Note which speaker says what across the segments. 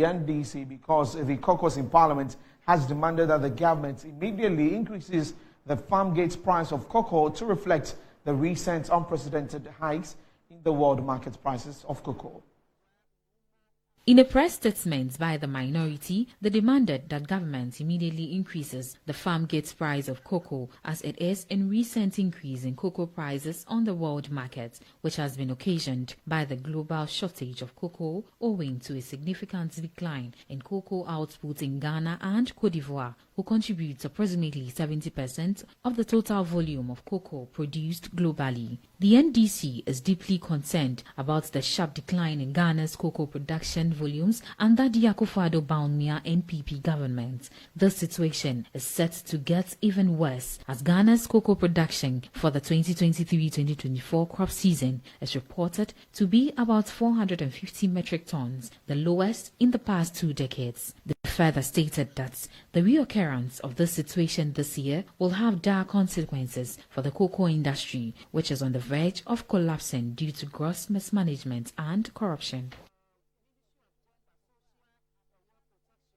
Speaker 1: The NDC, because the caucus in Parliament has demanded that the government immediately increases the farm gate price of cocoa to reflect the recent unprecedented hikes in the world market prices of cocoa.
Speaker 2: In a press statement by the minority, they demanded that government immediately increases the farm gate price of cocoa as it is in recent increase in cocoa prices on the world market, which has been occasioned by the global shortage of cocoa owing to a significant decline in cocoa output in Ghana and Cote d'Ivoire, who contributes approximately 70% of the total volume of cocoa produced globally. The NDC is deeply concerned about the sharp decline in Ghana's cocoa production volumes under the Akufo-Addo-Bawumia NPP government. This situation is set to get even worse as Ghana's cocoa production for the 2023-2024 crop season is reported to be about 450 metric tons, the lowest in the past 2 decades. They further stated that the reoccurrence of this situation this year will have dire consequences for the cocoa industry, which is on the verge of collapsing due to gross mismanagement and corruption.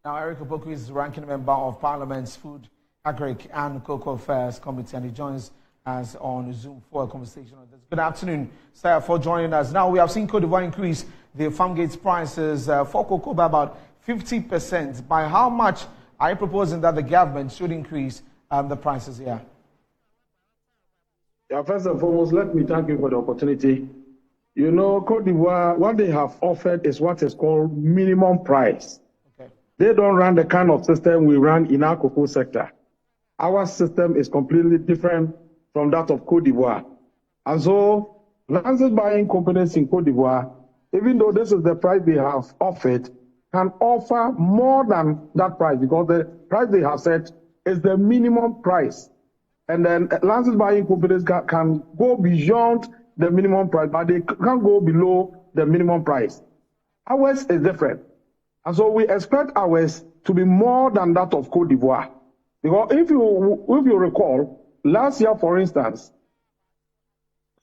Speaker 1: Now, Eric Opoku is the ranking member of Parliament's Food, Agric and Cocoa Affairs Committee, and he joins us on Zoom for a conversation on this. Good afternoon, sir, for joining us. Now, we have seen Cote d'Ivoire increase the farm gate prices for cocoa by about 50%. By how much are you proposing that the government should increase the prices here?
Speaker 3: Yeah, first and foremost, let me thank you for the opportunity. You know, Cote d'Ivoire, what they have offered is what is called minimum price. They don't run the kind of system we run in our cocoa sector. Our system is completely different from that of Cote d'Ivoire. And so, licensed buying companies in Cote d'Ivoire, even though this is the price they have offered, can offer more than that price because the price they have set is the minimum price. And then licensed buying companies can go beyond the minimum price, but they can't go below the minimum price. Ours is different. And so we expect ours to be more than that of Cote d'Ivoire. Because if you recall, last year, for instance,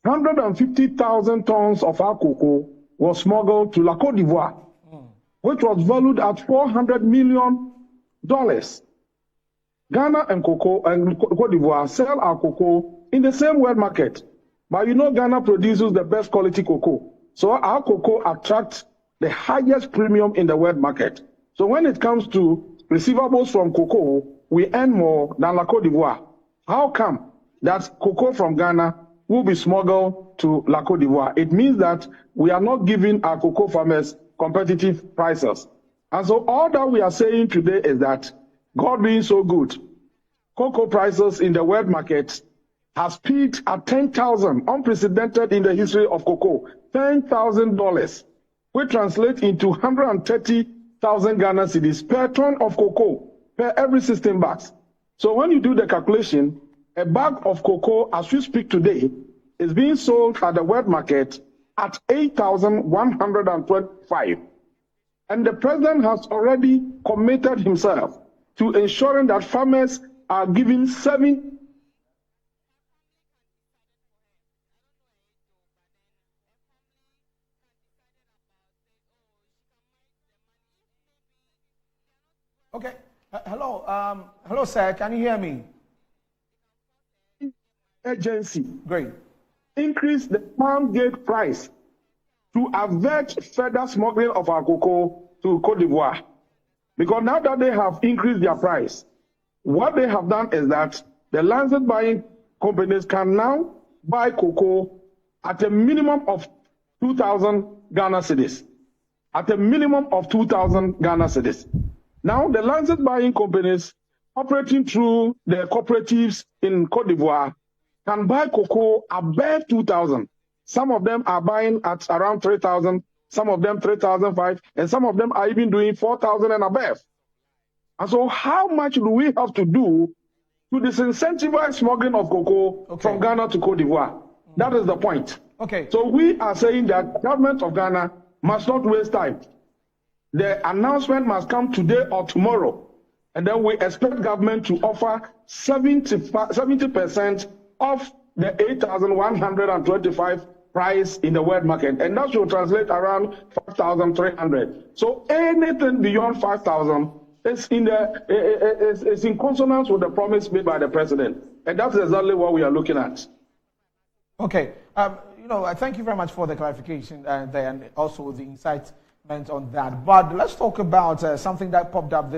Speaker 3: 150,000 tons of our cocoa was smuggled to La Cote d'Ivoire, which was valued at $400 million. Ghana and Cote d'Ivoire sell our cocoa in the same world market. But you know Ghana produces the best quality cocoa. So our cocoa attracts the highest premium in the world market. So when it comes to receivables from cocoa, we earn more than La Cote d'Ivoire. How come that cocoa from Ghana will be smuggled to La Cote d'Ivoire? It means that we are not giving our cocoa farmers competitive prices. And so all that we are saying today is that God being so good, cocoa prices in the world market has peaked at $10,000, unprecedented in the history of cocoa, $10,000. which translates into 130,000 Ghana cedis per ton of cocoa per every 16 bags. So when you do the calculation, a bag of cocoa as we speak today is being sold at the world market at 8,125. And the president has already committed himself to ensuring that farmers are given 7.
Speaker 1: Okay. Hello. Hello, sir. Can you hear me?
Speaker 3: Agency.
Speaker 1: Great.
Speaker 3: Increase the farm gate price to avert further smuggling of our cocoa to Cote d'Ivoire. Because now that they have increased their price, what they have done is that the licensed buying companies can now buy cocoa at a minimum of 2,000 Ghana cedis. At a minimum of 2,000 Ghana cedis. Now, the licensed buying companies operating through the cooperatives in Cote d'Ivoire can buy cocoa above 2,000. Some of them are buying at around 3,000, some of them 3,500, and some of them are even doing 4,000 and above. And so how much do we have to do to disincentivize smuggling of cocoa from Ghana to Cote d'Ivoire? That is the point.
Speaker 1: Okay.
Speaker 3: So we are saying that government of Ghana must not waste time. The announcement must come today or tomorrow. And then we expect government to offer 70% of the 8,125 price in the world market, and that should translate around 5,300. So anything beyond 5,000 is in consonance with the promise made by the president, and that's exactly what we are looking at.
Speaker 1: Okay, thank you very much for the clarification there, and also the insight meant on that. But let's talk about something that popped up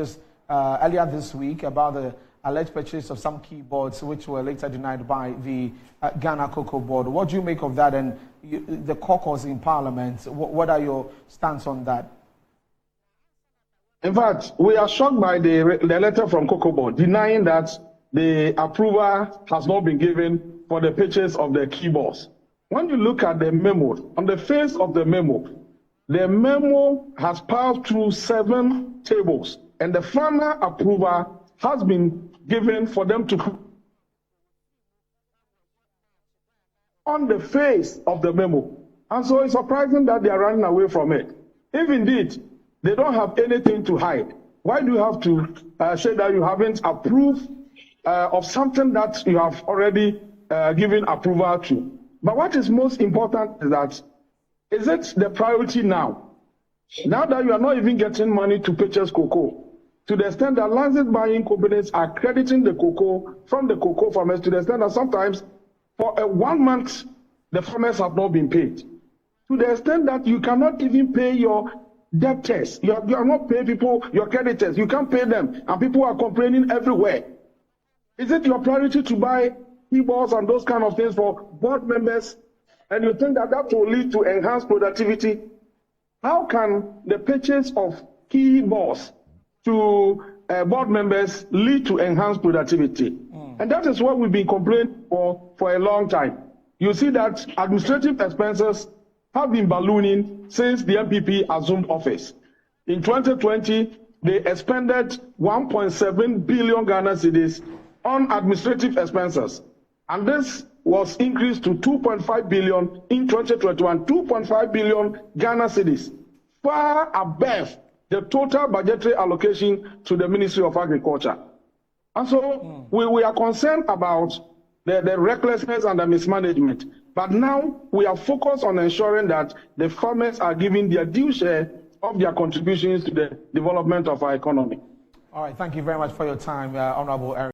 Speaker 1: earlier this week about the alleged purchase of some keyboards, which were later denied by the Ghana Cocoa Board. What do you make of that, and the caucus in Parliament? What are your stance on that?
Speaker 3: In fact, we are shocked by the letter from Cocoa Board denying that the approval has not been given for the purchase of the keyboards. When you look at the memo, on the face of the memo has passed through 7 tables, and the final approval has been given for them to put on the face of the memo. And so it's surprising that they are running away from it. If indeed they don't have anything to hide, why do you have to say that you haven't approved of something that you have already given approval to? But what is most important is that, is it the priority now? Now that you are not even getting money to purchase cocoa, to the extent that licensed buying companies are crediting the cocoa from the cocoa farmers, to the extent that sometimes for 1 month the farmers have not been paid. To the extent that you cannot even pay your debtors, you are not paying people, your creditors, you can't pay them, and people are complaining everywhere. Is it your priority to buy keyboards and those kind of things for board members, and you think that will lead to enhanced productivity? How can the purchase of keyboards to board members lead to enhanced productivity? And that is what we've been complaining for a long time. You see that administrative expenses have been ballooning since the NPP assumed office. In 2020, they expended 1.7 billion Ghana cedis on administrative expenses. And this was increased to 2.5 billion in 2021, 2.5 billion Ghana cedis, far above the total budgetary allocation to the Ministry of Agriculture. And so we are concerned about the recklessness and the mismanagement. But now we are focused on ensuring that the farmers are giving their due share of their contributions to the development of our economy.
Speaker 1: All right, thank you very much for your time, Honorable Eric.